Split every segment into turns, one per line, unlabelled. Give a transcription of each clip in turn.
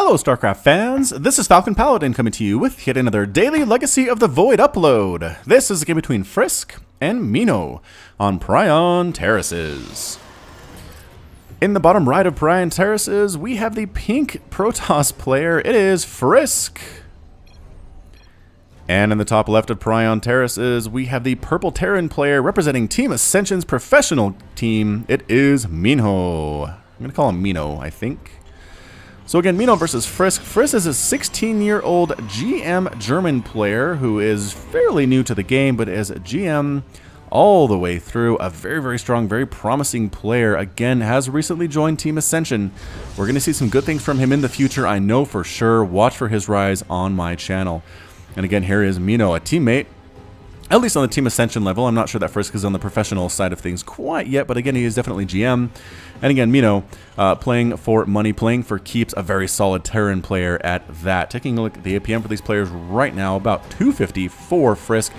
Hello StarCraft fans, this is Falcon Paladin coming to you with yet another daily Legacy of the Void upload. This is a game between Frisk and MinhO on Prion Terraces. In the bottom right of Prion Terraces, we have the pink Protoss player, it is Frisk. And in the top left of Prion Terraces, we have the purple Terran player representing Team Ascension's professional team, it is MinhO. I'm going to call him MinhO, I think. So again, MinhO versus Frisk. Frisk is a 16-year-old GM German player who is fairly new to the game, but is a GM all the way through. A very, very strong, very promising player. Again, has recently joined Team Ascension. We're going to see some good things from him in the future, I know for sure. Watch for his rise on my channel. And again, here is MinhO, a teammate. At least on the Team Ascension level. I'm not sure that Frisk is on the professional side of things quite yet, but again, he is definitely GM. And again, MinhO playing for money, playing for keeps, a very solid Terran player at that. Taking a look at the APM for these players right now, about 250 for Frisk,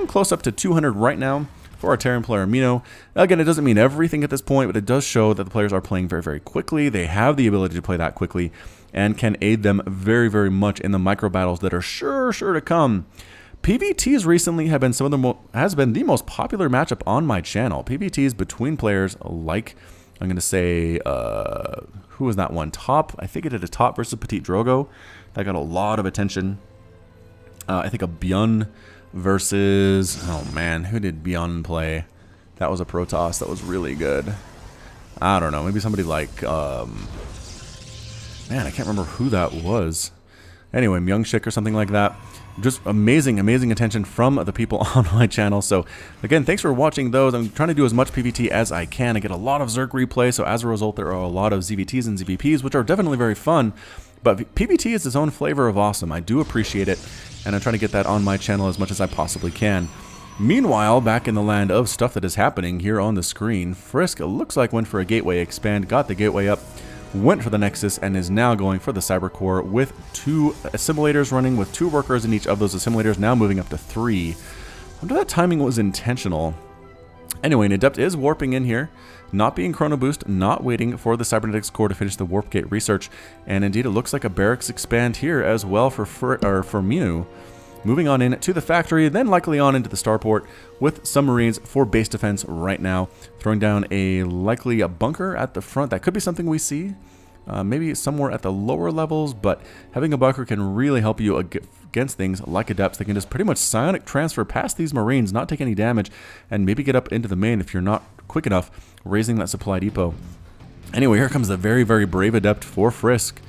close up to 200 right now for our Terran player MinhO. Again, it doesn't mean everything at this point, but it does show that the players are playing very, very quickly. They have the ability to play that quickly and can aid them very, very much in the micro battles that are sure to come. PvTs recently have been the most popular matchup on my channel. PvTs between players like, I'm going to say, who was that one? Top, I think it did a Top versus Petit Drogo. That got a lot of attention. I think a Bjorn versus, oh man, who did Bjorn play? That was a Protoss that was really good. I don't know, maybe somebody like, man, I can't remember who that was. Anyway, Myungshik or something like that. Just amazing attention from the people on my channel. So again, thanks for watching those. I'm trying to do as much PvT as I can. I get a lot of Zerg replay, so as a result there are a lot of ZVTs and ZVPs, which are definitely very fun. But PvT is its own flavor of awesome. I do appreciate it, and I'm trying to get that on my channel as much as I possibly can. Meanwhile, back in the land of stuff that is happening here on the screen, Frisk looks like went for a gateway expand, got the gateway up, went for the Nexus, and is now going for the Cyber Core with 2 assimilators running, with 2 workers in each of those assimilators, now moving up to 3. I wonder if that timing was intentional. Anyway, an Adept is warping in here, not being Chrono Boost, not waiting for the Cybernetics Core to finish the Warp Gate research, and indeed it looks like a Barracks expand here as well for MinhO. Moving on in to the factory, then likely on into the starport with submarines for base defense right now. Throwing down likely a bunker at the front. That could be something we see. Maybe somewhere at the lower levels, but having a bunker can really help you against things like Adepts. They can just pretty much psionic transfer past these Marines, not take any damage, and maybe get up into the main if you're not quick enough raising that supply depot. Anyway, here comes the very, very brave Adept for Frisk.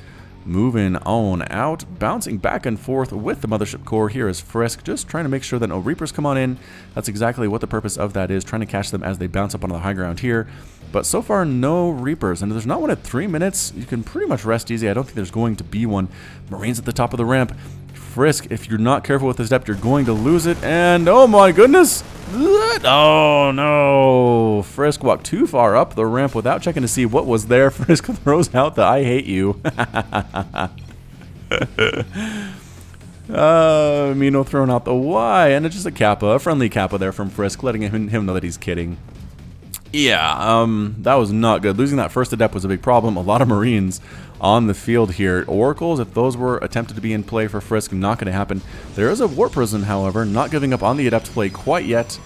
Moving on out, bouncing back and forth with the Mothership Core. Here is Frisk, just trying to make sure that no Reapers come on in. That's exactly what the purpose of that is, trying to catch them as they bounce up onto the high ground here. But so far, no Reapers, and there's not one at 3 minutes. You can pretty much rest easy. I don't think there's going to be one. Marines at the top of the ramp. Frisk, if you're not careful with this Adept, you're going to lose it, and oh my goodness! Oh no! Frisk walked too far up the ramp without checking to see what was there. Frisk throws out the "I hate you." MinhO throwing out the Y, and it's just a Kappa, a friendly Kappa there from Frisk, letting him know that he's kidding. Yeah, that was not good. Losing that first Adept was a big problem. A lot of Marines on the field here. Oracles, if those were attempted to be in play for Frisk, not going to happen. There is a Warp Prism, however, not giving up on the Adept play quite yet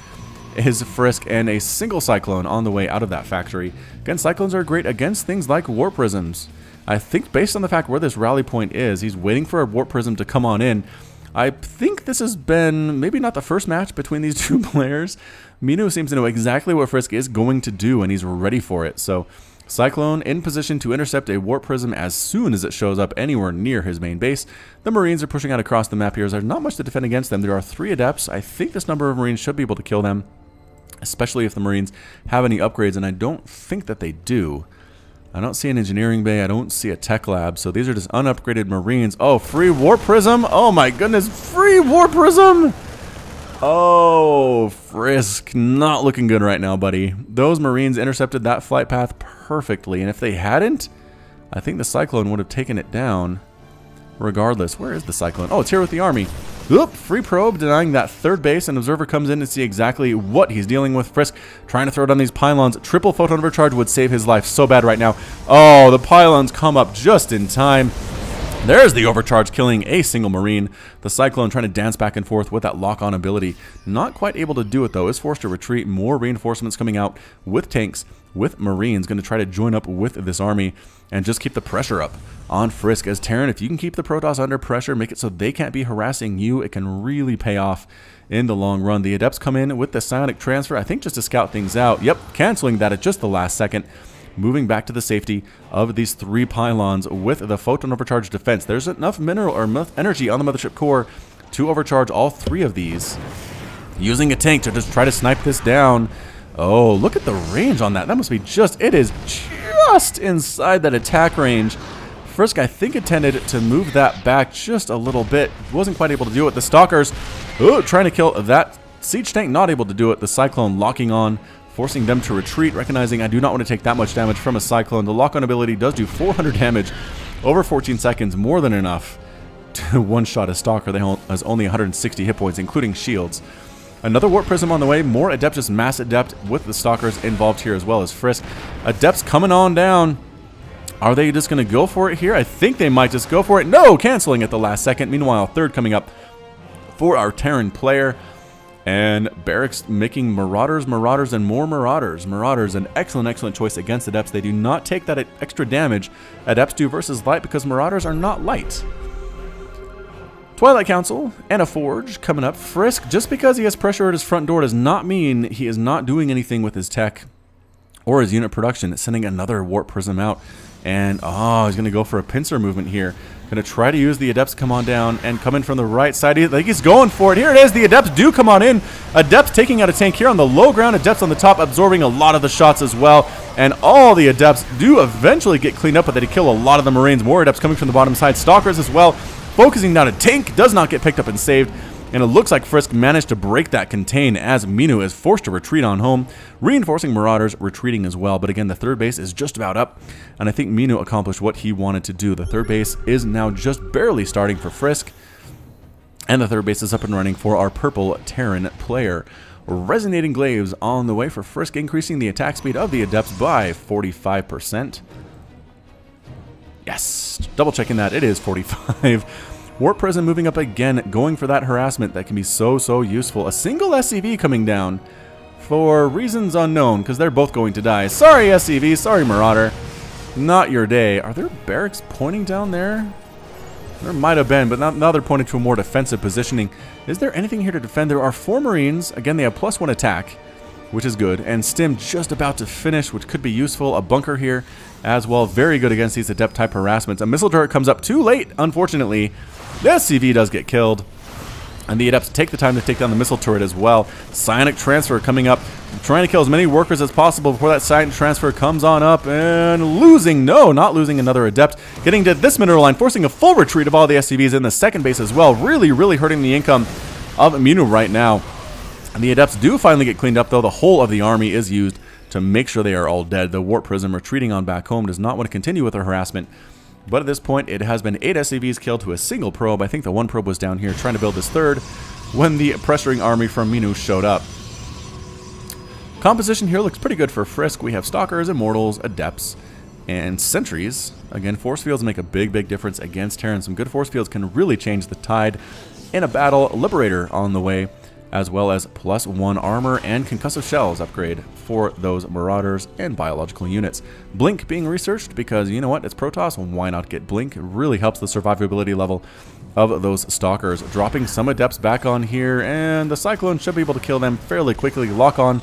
is Frisk, and a single Cyclone on the way out of that factory. Again, Cyclones are great against things like Warp Prisms. I think based on the fact where this rally point is, he's waiting for a Warp Prism to come on in. I think this has been maybe not the first match between these two players. MinhO seems to know exactly what Frisk is going to do, and he's ready for it. So Cyclone in position to intercept a Warp Prism as soon as it shows up anywhere near his main base. The Marines are pushing out across the map here. There's not much to defend against them. There are 3 Adepts. I think this number of Marines should be able to kill them, especially if the Marines have any upgrades, and I don't think that they do. I don't see an engineering bay. I don't see a tech lab. So these are just unupgraded Marines. Oh, free Warp Prism. Oh my goodness. Free Warp Prism. Oh, Frisk. Not looking good right now, buddy. Those Marines intercepted that flight path perfectly. And if they hadn't, I think the Cyclone would have taken it down regardless. Where is the Cyclone? Oh, it's here with the army. Oop, free probe denying that third base. An observer comes in to see exactly what he's dealing with. Frisk trying to throw down these pylons. Triple photon overcharge would save his life so bad right now. Oh, the pylons come up just in time. There's the overcharge, killing a single Marine. The Cyclone trying to dance back and forth with that lock-on ability. Not quite able to do it, though. Is forced to retreat. More reinforcements coming out with tanks, with Marines. Going to try to join up with this army and just keep the pressure up on Frisk. As Terran, if you can keep the Protoss under pressure, make it so they can't be harassing you, it can really pay off in the long run. The Adepts come in with the Psionic Transfer, I think just to scout things out. Yep, canceling that at just the last second. Moving back to the safety of these 3 pylons with the Photon Overcharge defense. There's enough mineral or energy on the Mothership core to overcharge all 3 of these. Using a tank to just try to snipe this down. Oh, look at the range on that. That must be just, it is just inside that attack range. Frisk, I think, intended to move that back just a little bit. Wasn't quite able to do it. The Stalkers, trying to kill that siege tank, not able to do it. The Cyclone locking on, forcing them to retreat, recognizing I do not want to take that much damage from a Cyclone. The lock-on ability does do 400 damage over 14 seconds, more than enough to one-shot a Stalker that has only 160 hit points, including shields. Another Warp Prism on the way, more Adeptus Mass Adept with the Stalkers involved here as well as Frisk. Adepts coming on down. Are they just going to go for it here? I think they might just go for it. No, canceling at the last second. Meanwhile, third coming up for our Terran player. And Barracks making Marauders, Marauders, and more Marauders. Marauders, an excellent, excellent choice against Adepts. They do not take that extra damage Adepts do versus Light because Marauders are not light. Twilight Council and a Forge coming up. Frisk, just because he has pressure at his front door does not mean he is not doing anything with his tech or his unit production. It's sending another Warp Prism out. And, he's going to go for a pincer movement here. Going to try to use the Adepts come on down and come in from the right side. I think he's going for it. Here it is. The Adepts do come on in. Adepts taking out a tank here on the low ground. Adepts on the top absorbing a lot of the shots as well. And all the Adepts do eventually get cleaned up, but they kill a lot of the Marines. More Adepts coming from the bottom side. Stalkers as well. Focusing down a tank. Does not get picked up and saved. And it looks like Frisk managed to break that contain as MinhO is forced to retreat on home. Reinforcing Marauders retreating as well. But again, the third base is just about up. And I think MinhO accomplished what he wanted to do. The third base is now just barely starting for Frisk. And the third base is up and running for our purple Terran player. Resonating Glaives on the way for Frisk, increasing the attack speed of the Adepts by 45%. Yes, double checking that. It is 45. Warp Prism moving up again, going for that harassment that can be so, so useful. A single SCV coming down for reasons unknown, because they're both going to die. Sorry, SCV. Sorry, Marauder. Not your day. Are there barracks pointing down there? There might have been, but now they're pointing to a more defensive positioning. Is there anything here to defend? There are 4 Marines. Again, they have +1 attack, which is good. And Stim just about to finish, which could be useful. A bunker here as well. Very good against these Adept-type harassments. A missile turret comes up too late, unfortunately. The SCV does get killed, and the Adepts take the time to take down the missile turret as well. Psionic Transfer coming up, trying to kill as many workers as possible before that Psionic Transfer comes on up, and losing, no, not losing another Adept, getting to this mineral line, forcing a full retreat of all the SCVs in the second base as well. Really, really hurting the income of MinhO right now. And the Adepts do finally get cleaned up, though. The whole of the army is used to make sure they are all dead. The Warp Prism retreating on back home does not want to continue with their harassment. But at this point, it has been 8 SCVs killed to a single probe. I think the one probe was down here trying to build this third when the pressuring army from MinhO showed up. Composition here looks pretty good for Frisk. We have Stalkers, Immortals, Adepts, and Sentries. Again, force fields make a big, big difference against Terran. Some good force fields can really change the tide in a battle. Liberator on the way, as well as +1 armor and concussive shells upgrade for those Marauders and biological units. Blink being researched because, you know what, it's Protoss, why not get Blink? It really helps the survivability level of those Stalkers. Dropping some Adepts back on here, and the Cyclone should be able to kill them fairly quickly. Lock-on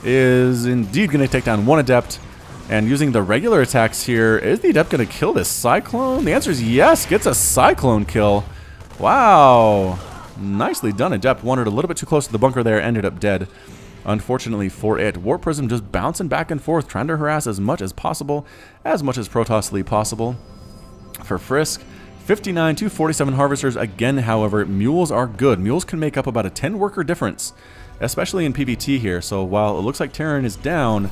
is indeed going to take down 1 Adept, and using the regular attacks here, is the Adept going to kill this Cyclone? The answer is yes, gets a Cyclone kill. Wow. Nicely done. Adept wandered a little bit too close to the bunker there, ended up dead, unfortunately for it. Warp Prism just bouncing back and forth, trying to harass as much as possible, as much as Protossly possible. For Frisk, 59 to 47 Harvesters. Again, however, Mules are good. Mules can make up about a 10 worker difference, especially in PvT here. So while it looks like Terran is down,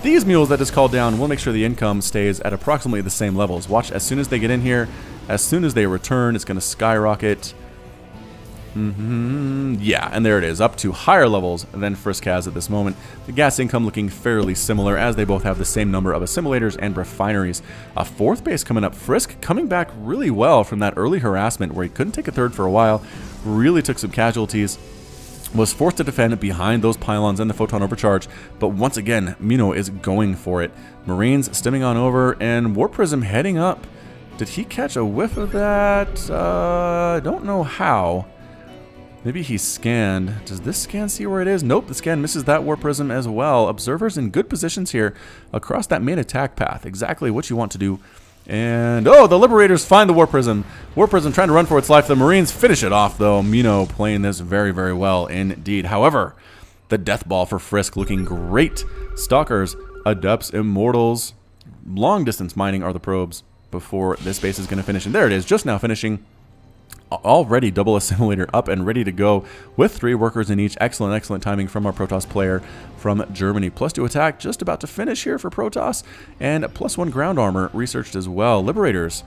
these Mules that is called down will make sure the income stays at approximately the same levels. Watch, as soon as they get in here, as soon as they return, it's going to skyrocket. Yeah, and there it is, up to higher levels than Frisk has at this moment. The gas income looking fairly similar, as they both have the same number of assimilators and refineries. A fourth base coming up. Frisk coming back really well from that early harassment where he couldn't take a third for a while, really took some casualties, was forced to defend behind those pylons and the photon overcharge, but once again, MinhO is going for it. Marines stemming on over, and Warp Prism heading up. Did he catch a whiff of that? I don't know how. Maybe he scanned. Does this scan see where it is? Nope, the scan misses that Warp Prism as well. Observers in good positions here across that main attack path. Exactly what you want to do. And, oh, the Liberators find the Warp Prism. Warp Prism trying to run for its life. The Marines finish it off, though. MinhO playing this very, very well indeed. However, the Death Ball for Frisk looking great. Stalkers, Adepts, Immortals, long distance mining are the probes before this base is going to finish. And there it is, just now finishing. Already double assimilator up and ready to go with 3 workers in each. Excellent, excellent timing from our Protoss player from Germany. +2 attack just about to finish here for Protoss, and +1 ground armor researched as well. Liberators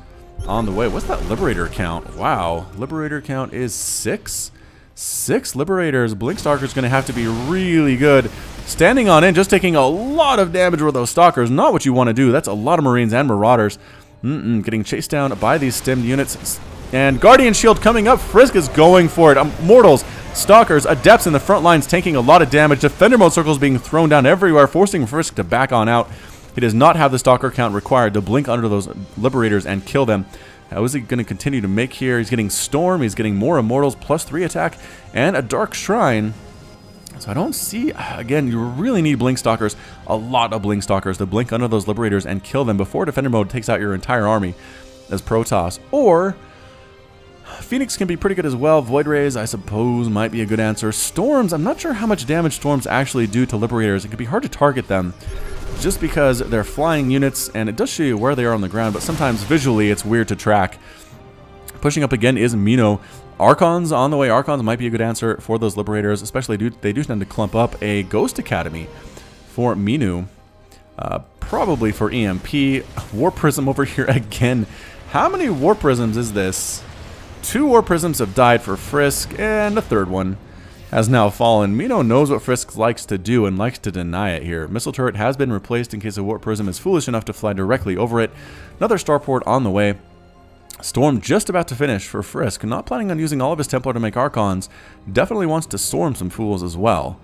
on the way. What's that Liberator count? Wow, Liberator count is 6. 6 Liberators. Blinkstalker's going to have to be really good. Standing on in, just taking a lot of damage with those Stalkers. Not what you want to do. That's a lot of Marines and Marauders. Getting chased down by these stemmed units. And Guardian Shield coming up. Frisk is going for it. Mortals, Stalkers, Adepts in the front lines taking a lot of damage. Defender mode circles being thrown down everywhere, forcing Frisk to back on out. He does not have the Stalker count required to blink under those Liberators and kill them. How is he going to continue to make here? He's getting Storm, he's getting more Immortals, +3 attack, and a Dark Shrine. So I don't see, again, you really need Blink Stalkers, a lot of Blink Stalkers to blink under those Liberators and kill them before Defender mode takes out your entire army as Protoss. Or Phoenix can be pretty good as well. Void Rays, I suppose, might be a good answer. Storms, I'm not sure how much damage Storms actually do to Liberators. It could be hard to target them just because they're flying units, and it does show you where they are on the ground, but sometimes visually it's weird to track. Pushing up again is MinhO. Archons on the way. Archons might be a good answer for those Liberators, especially they do tend to clump up. A Ghost Academy for MinhO. Probably for EMP. Warp Prism over here again. How many Warp Prisms is this? 2 Warp Prisms have died for Frisk, and a third one has now fallen. MinhO knows what Frisk likes to do and likes to deny it here. Missile turret has been replaced in case a Warp Prism is foolish enough to fly directly over it. Another starport on the way. Storm just about to finish for Frisk. Not planning on using all of his Templar to make Archons. Definitely wants to storm some fools as well.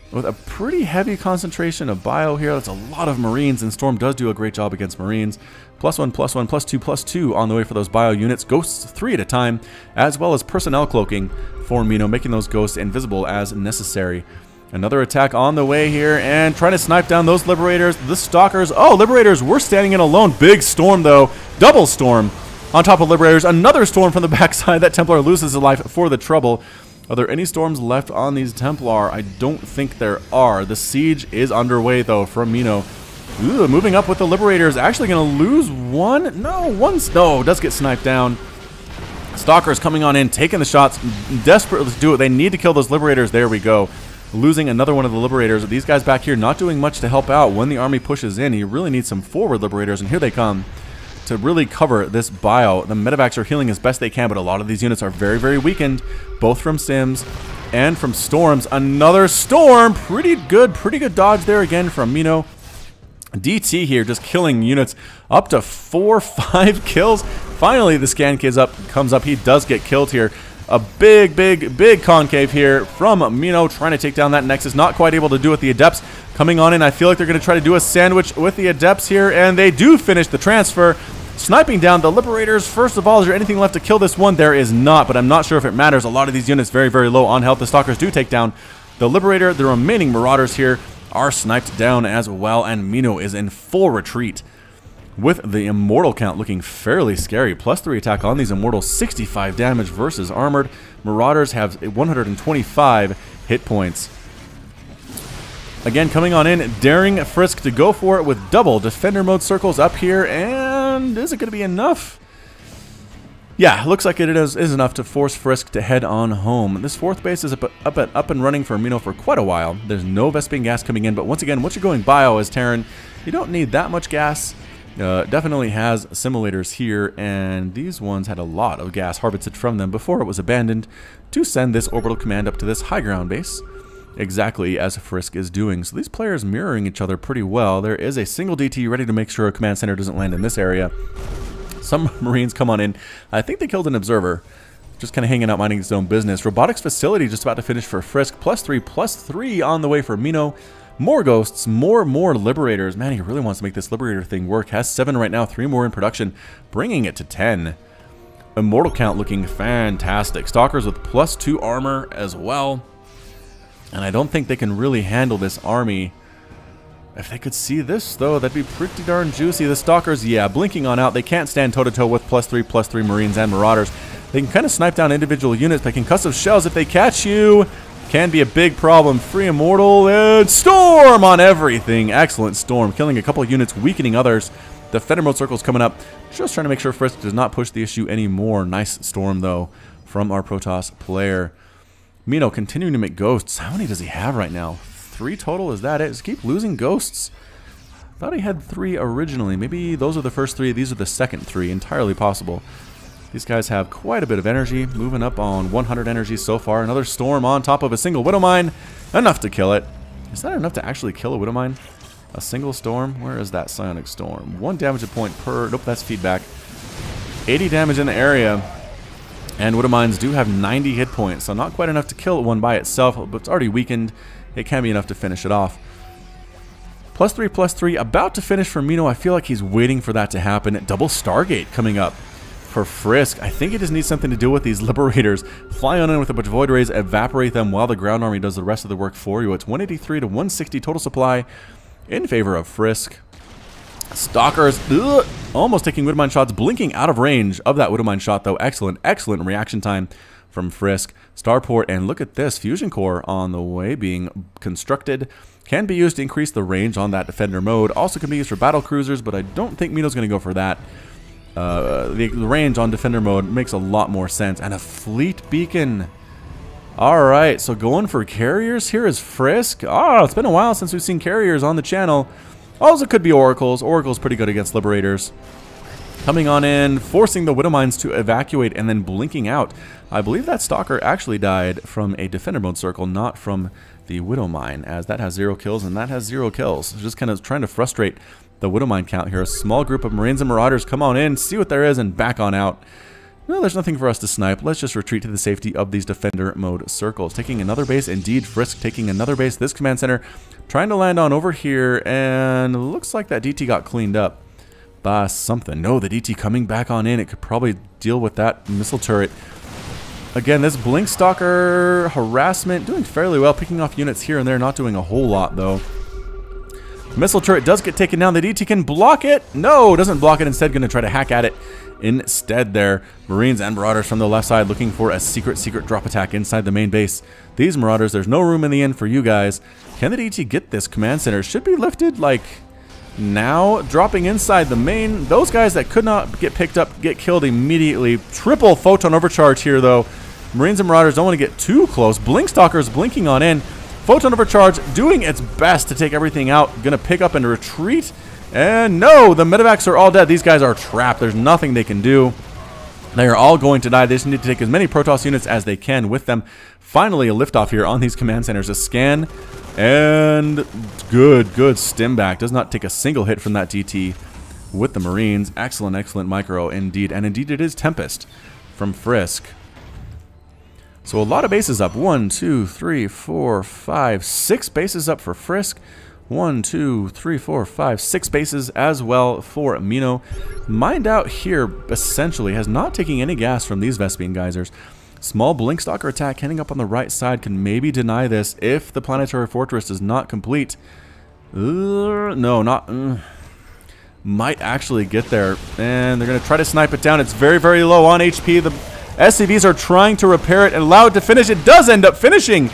With a pretty heavy concentration of bio here, that's a lot of Marines, and Storm does do a great job against Marines. +1, +1, +2, +2 on the way for those bio units. Ghosts 3 at a time, as well as personnel cloaking for MinhO, making those ghosts invisible as necessary. Another attack on the way here, and trying to snipe down those Liberators. The Stalkers, oh, Liberators were standing in alone. Big Storm though, double Storm on top of Liberators. Another Storm from the backside. That Templar loses his life for the trouble. Are there any Storms left on these Templar? I don't think there are. The siege is underway, though, from MinhO. Ooh, moving up with the Liberators. Actually going to lose one? No, no, does get sniped down. Stalkers coming on in, taking the shots, desperately to do it. They need to kill those Liberators. There we go. Losing another one of the Liberators. These guys back here not doing much to help out when the army pushes in. You really need some forward Liberators, and here they come to really cover this bio. The medevacs are healing as best they can, but a lot of these units are very, very weakened, both from Sims and from Storms. Another Storm! Pretty good dodge there again from MinhO. DT here just killing units up to 4-5 kills. Finally, the scan comes up. He does get killed here. A big concave here from MinhO trying to take down that Nexus. Not quite able to do it. The Adepts coming on in. I feel like they're going to try to do a sandwich with the Adepts here, and they do finish the transfer. Sniping down the Liberators. First of all, is there anything left to kill this one? There is not, but I'm not sure if it matters. A lot of these units very, very low on health. The Stalkers do take down the Liberator. The remaining Marauders here are sniped down as well, and MinhO is in full retreat with the Immortal count looking fairly scary. +3 attack on these Immortals, 65 damage versus armored. Marauders have 125 hit points. Again, coming on in, daring Frisk to go for it with double Defender mode circles up here, and is it going to be enough? Yeah, looks like it is enough to force Frisk to head on home. This fourth base is up and running for MinhO for quite a while. There's no Vespene gas coming in, but once again, once you're going bio as Terran, you don't need that much gas. Definitely has simulators here, and these ones had a lot of gas harvested from them before it was abandoned to send this orbital command up to this high ground base, exactly as Frisk is doing. So these players mirroring each other pretty well. There is a single DT ready to make sure a command center doesn't land in this area. Some Marines come on in. I think they killed an observer, just kind of hanging out minding his own business. Robotics facility just about to finish for Frisk. +3/+3 on the way for MinhO. More ghosts, more liberators. Man, he really wants to make this liberator thing work. Has 7 right now, 3 more in production, bringing it to 10. Immortal count looking fantastic. Stalkers with +2 armor as well. And I don't think they can really handle this army. If they could see this, though, that'd be pretty darn juicy. The Stalkers, yeah, blinking on out. They can't stand toe-to-toe with +3/+3 Marines and Marauders. They can kind of snipe down individual units, but concussive shells, if they catch you, can be a big problem. Free Immortal and Storm on everything. Excellent Storm, killing a couple of units, weakening others. Defender mode circles coming up. Just trying to make sure Frisk does not push the issue anymore. Nice Storm, though, from our Protoss player. MinhO continuing to make ghosts. How many does he have right now? 3 total? Is that it? Just keep losing ghosts. Thought he had 3 originally. Maybe those are the first 3. These are the second 3. Entirely possible. These guys have quite a bit of energy, moving up on 100 energy so far. Another Storm on top of a single Widow Mine. Enough to kill it. Is that enough to actually kill a Widow Mine? A single Storm? Where is that Psionic Storm? 1 damage a point per... Nope, that's feedback. 80 damage in the area. And Widow Mines do have 90 hit points, so not quite enough to kill one by itself, but it's already weakened. It can be enough to finish it off. +3/+3, about to finish for MinhO. I feel like he's waiting for that to happen. Double Stargate coming up for Frisk. I think he just needs something to do with these Liberators. Fly on in with a bunch of Void Rays, evaporate them while the ground army does the rest of the work for you. It's 183 to 160 total supply in favor of Frisk. Stalkers, almost taking Widow Mine shots, blinking out of range of that Widow Mine shot, though. Excellent reaction time from Frisk. Starport, and look at this, Fusion Core on the way being constructed. Can be used to increase the range on that Defender mode. Also can be used for battle cruisers, but I don't think MinhO's going to go for that. The range on Defender mode makes a lot more sense. And a Fleet Beacon. Alright, so going for carriers here is Frisk. Oh, it's been a while since we've seen carriers on the channel. Also could be Oracles. Oracle's pretty good against Liberators. Coming on in, forcing the Widow Mines to evacuate and then blinking out. I believe that Stalker actually died from a Defender mode circle, not from the Widow Mine, as that has 0 kills and that has 0 kills. Just kind of trying to frustrate the Widow Mine count here. A small group of Marines and Marauders come on in, see what there is, and back on out. No, there's nothing for us to snipe. Let's just retreat to the safety of these Defender mode circles. Taking another base, indeed, Frisk taking another base. This command center trying to land on over here, and looks like that DT got cleaned up by something. No, the DT coming back on in. It could probably deal with that missile turret. Again, this Blink Stalker harassment doing fairly well, picking off units here and there, not doing a whole lot though. Missile turret does get taken down. The DT can block it. No, doesn't block it. Instead, going to try to hack at it instead there. Marines and Marauders from the left side looking for a secret drop attack inside the main base. These Marauders, there's no room in the end for you guys. Can the DT get this command center? Should be lifted like now. Dropping inside the main. Those guys that could not get picked up get killed immediately. Triple photon overcharge here though. Marines and Marauders don't want to get too close. Blink Stalkers blinking on in. Photon overcharge doing its best to take everything out. Gonna pick up and retreat. And no, the medevacs are all dead. These guys are trapped. There's nothing they can do. They are all going to die. They just need to take as many Protoss units as they can with them. Finally, a liftoff here on these command centers. A scan. And good stim back. Does not take a single hit from that DT with the Marines. Excellent micro indeed. And indeed it is Tempest from Frisk. So a lot of bases up. 1, 2, 3, 4, 5, 6 bases up for Frisk. 1, 2, 3, 4, 5, 6 bases as well for MinhO. Mined out here essentially has not taken any gas from these Vespene geysers. Small Blink Stalker attack heading up on the right side can maybe deny this if the Planetary Fortress is not complete. No, not... might actually get there. And they're going to try to snipe it down. It's very low on HP. The SCVs are trying to repair it and allow it to finish. It does end up finishing.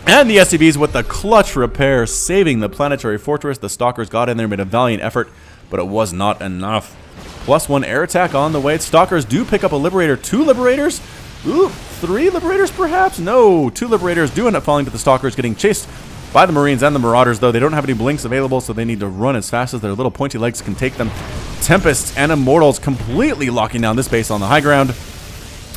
And the SCVs with the clutch repair, saving the Planetary Fortress. The Stalkers got in there, made a valiant effort, but it was not enough. +1 air attack on the way. Stalkers do pick up a Liberator. 2 Liberators? Ooh, 3 Liberators perhaps? No, 2 Liberators do end up falling to the Stalkers, getting chased by the Marines and the Marauders, though. They don't have any blinks available, so they need to run as fast as their little pointy legs can take them. Tempests and Immortals completely locking down this base on the high ground.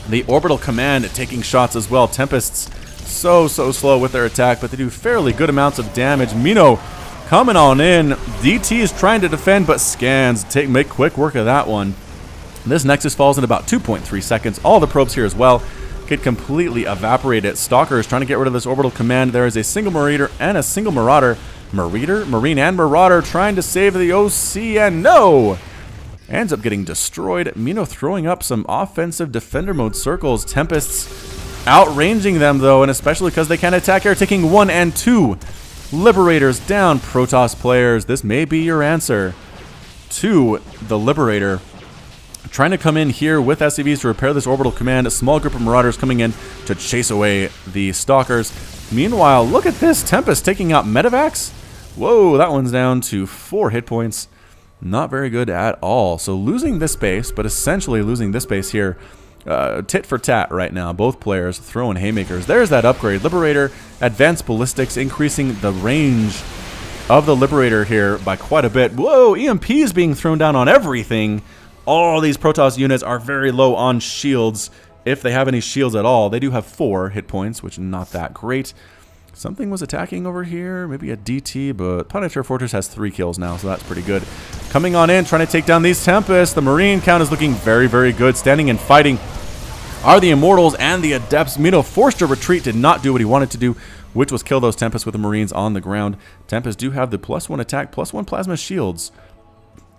The Orbital Command taking shots as well. Tempests so slow with their attack, but they do fairly good amounts of damage. MinhO coming on in. DT is trying to defend, but scans make quick work of that one. This Nexus falls in about 2.3 seconds. All the probes here as well could completely evaporate it. Stalker is trying to get rid of this Orbital Command. There is a single Marauder and a single Marauder. Marine and Marauder trying to save the OC, and no! Ends up getting destroyed. MinhO throwing up some offensive defender mode circles. Tempests outranging them, though, and especially because they can't attack air, taking 1 and 2 Liberators down. Protoss players, this may be your answer to the Liberator. Trying to come in here with SCVs to repair this Orbital Command. A small group of Marauders coming in to chase away the Stalkers. Meanwhile, look at this. Tempest taking out Medivacs. Whoa, that one's down to 4 hit points. Not very good at all. So losing this base, but essentially losing this base here. Tit for tat right now. Both players throwing haymakers. There's that upgrade. Liberator, Advanced Ballistics, increasing the range of the Liberator here by quite a bit. Whoa, EMP is being thrown down on everything. All these Protoss units are very low on shields. If they have any shields at all, they do have 4 hit points, which is not that great. Something was attacking over here, maybe a DT, but Punisher Fortress has 3 kills now, so that's pretty good. Coming on in, trying to take down these Tempests. The Marine count is looking very good. Standing and fighting are the Immortals and the Adepts. MinhO forced a retreat, did not do what he wanted to do, which was kill those Tempests with the Marines on the ground. Tempests do have the +1 attack, +1 plasma shields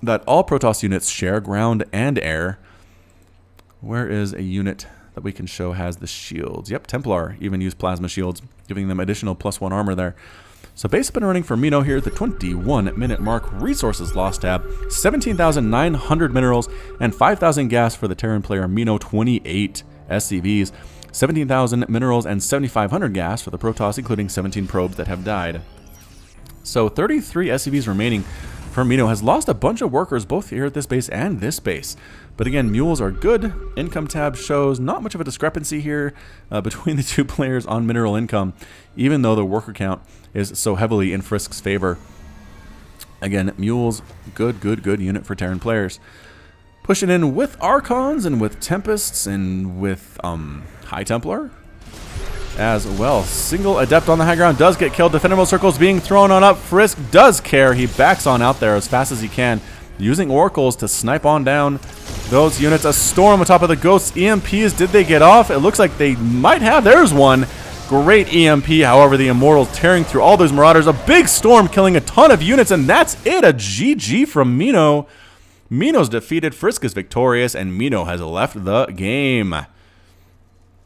that all Protoss units share, ground and air. Where is a unit that we can show has the shields? Yep, Templar even use plasma shields, giving them additional +1 armor there. So base up and running for MinhO here at the 21-minute mark. Resources lost tab, 17,900 minerals and 5,000 gas for the Terran player. MinhO 28 SCVs, 17,000 minerals and 7,500 gas for the Protoss, including 17 probes that have died. So 33 SCVs remaining for MinhO. Has lost a bunch of workers both here at this base and this base. But again, mules are good. Income tab shows not much of a discrepancy here between the two players on mineral income, even though the worker count is so heavily in Frisk's favor. Again, mules, good unit for Terran players. Pushing in with Archons and with Tempests and with High Templar as well. Single Adept on the high ground does get killed. Defender mode circles being thrown on up. Frisk does care. He backs on out there as fast as he can, using Oracles to snipe on down those units. A storm on top of the Ghosts. EMPs, did they get off? It looks like they might have. There's one. Great EMP. However, the Immortals tearing through all those Marauders. A big storm killing a ton of units, and that's it. A GG from MinhO. MinhO's defeated. Frisk is victorious, and MinhO has left the game.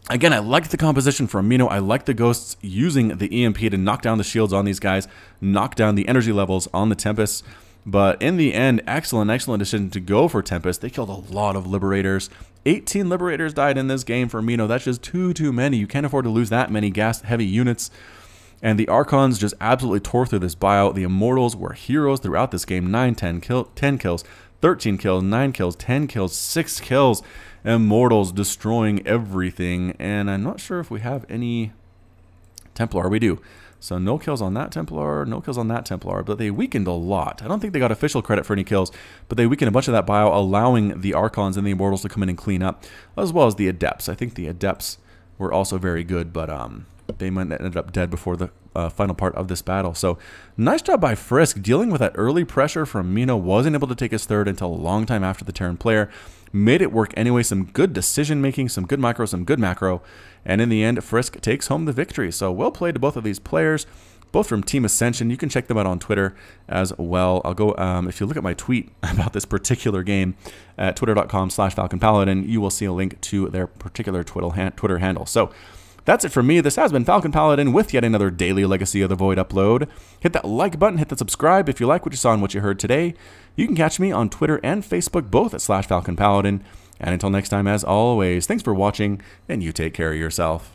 Again, I like the composition from MinhO. I like the Ghosts using the EMP to knock down the shields on these guys, knock down the energy levels on the Tempests. But in the end, excellent decision to go for Tempest. They killed a lot of Liberators. 18 Liberators died in this game for MinhO. That's just too many. You can't afford to lose that many gas-heavy units. And the Archons just absolutely tore through this buyout. The Immortals were heroes throughout this game. 10 kills, 13 kills, 9 kills, 10 kills, 6 kills. Immortals destroying everything. And I'm not sure if we have any Templar. We do. So no kills on that Templar, no kills on that Templar, but they weakened a lot. I don't think they got official credit for any kills, but they weakened a bunch of that bio, allowing the Archons and the Immortals to come in and clean up, as well as the Adepts. I think the Adepts were also very good, but they might end up dead before the final part of this battle. So nice job by Frisk dealing with that early pressure from MinhO. Wasn't able to take his third until a long time after the Terran player. Made it work anyway. Some good decision making, some good micro, some good macro. And in the end, Frisk takes home the victory. So well played to both of these players, both from Team Ascension. You can check them out on Twitter as well. I'll go, if you look at my tweet about this particular game at twitter.com/FalconPaladin, you will see a link to their particular Twitter handle. So that's it from me. This has been Falcon Paladin with yet another daily Legacy of the Void upload. Hit that like button, hit that subscribe if you like what you saw and what you heard today. You can catch me on Twitter and Facebook, both at /FalconPaladin. And until next time, as always, thanks for watching, and you take care of yourself.